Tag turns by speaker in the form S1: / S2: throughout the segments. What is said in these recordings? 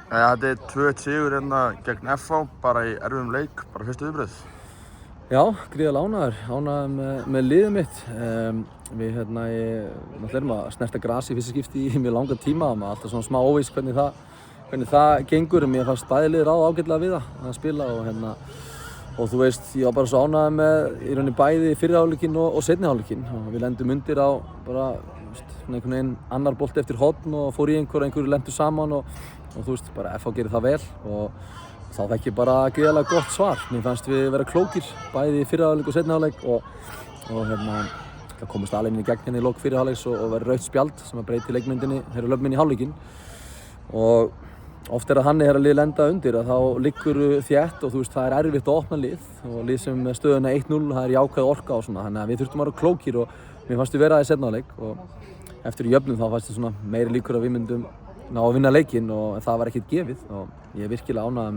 S1: Þetta er 2-1 sigur hérna gegn FH, bara í erfiðum leik, bara fyrstu viðbrögð.
S2: Já, gríðarlega ánægður með liðið mitt. Við náttúrulega erum að snerta gras í fyrsta skipti í mjög langa tíma og maður alltaf svona smá óviss hvernig það gengur. Mér fannst bæði lið ráða ágætlega við að spila og þú veist, ég var bara svo ánægður með í rauninni bæði fyrri hálfleikinn og seinni hálfleikinn og við lendum undir á bara einhvern veginn annar bolti eftir horn og fór í einhverju lentu saman og þú veist, bara FH gerir það vel og þá fekk ég bara gríðarlega gott svar. Mér fannst við vera klókir bæði í fyrri hálfleik og seinni hálfleik og það komist alveg inn í gegn hérna í lok fyrri hálfleiks og verið rautt spjald sem að breyti leikmyndinni, þeirra löfminn í hálfleikinn og oft er að þannig að lið lenda undir að þá liggur þétt og þú veist, það er erfitt að opna lið og lið sem með stöðuna 1-0, það er jákvæð orka og svona, þannig að við þurftum að vera klókir og mér fannst við vera í seinni hálfleik og eftir jöfnum þá fannst svona meiri líkur að við myndum ná að vinna leikinn og það var ekkert gefið og ég er virkilega ánægður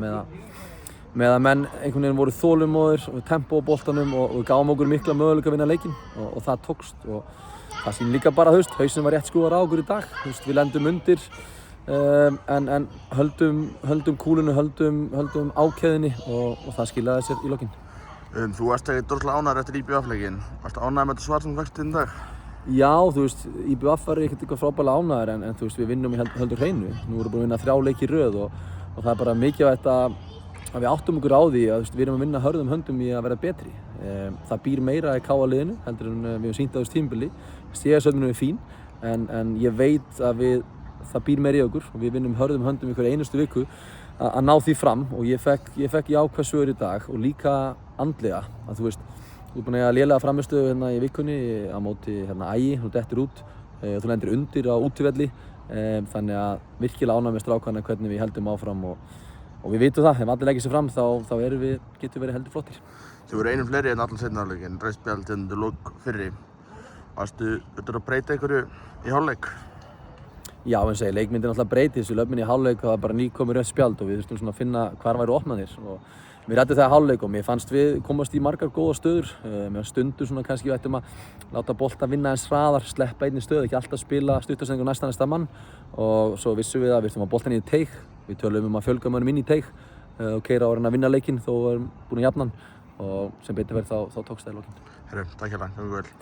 S2: með að menn einhvern veginn voru þolinmóðir og tempó á boltanum og við gáum okkur mikla möguleika að vinna leikinn og það tókst og það sýnir líka bara, þú veist, hausinn var rétt skrúfaður á okkur í dag, þú veist, við lendum undir en höldum kúlinu, höldum ákveðinni og það skilaði sér í lokin.
S1: Þú varst ekkert droslega ánægður eftir IBVF-leikinn. Varstu ánægður með þetta svar sem þú fékkst í dag?
S2: Já, þú veist, IBVF var ekkert eitthvað frábærlega ánægður en þú veist, við vinnum í höldur hreinu. Nú erum við búin að vinna 3 leiki í röð og það er bara mikilvægt að við áttum okkur á því að við erum að vinna hörðum höndum í að vera betri. Það býr meira í KA-liðinu heldur en við höfum sýnt á þessu tímabili. Stigasöfnunin er fín en ég veit að það býr meira í okkur og við vinnum hörðum höndum í hverja einustu viku að ná því fram og ég fekk jákvæð svör í dag og líka andlega að þú veist, þú ert búin að eiga lélega frammistöðu hérna í vikunni á móti hérna Ægi, þú dettur út, þú lendir undir á útivelli, þannig að virkilega ánægður með strákana hvernig við heldum áfram og við vitum það, ef allir leggja sig fram þá getum við verið heldur flottir.
S1: Þið voru einum fleiri en allan seinni hálfleikinn, rautt spjald undir lok fyrri. Varstu að breyta einhverju í hálfleik?
S2: Já, eins og ég, leikmyndin alltaf breyti þessu, löfminn í hálfleik það var bara nýkomið rautt spjald og við þurftum svona að finna hvar væru opnanir og mér ræddi það hálfleik og mér fannst við komast í margar góða stöður. Mér stundu svona kannski við ættum að láta bolta vinna eins hraðar, sleppa einni stöð, ekki alltaf spila stuttarsetningu næsta mann og svo vissum við að við þurftum að bolta inn í teig. Við töluðum að fjölga mönnum inn í teig og keyra á að vinna leikinn þó við erum búin að jafna hann og sem betur verið þá tókst það í lokin.
S1: Herru, takk hérna, gangi vel.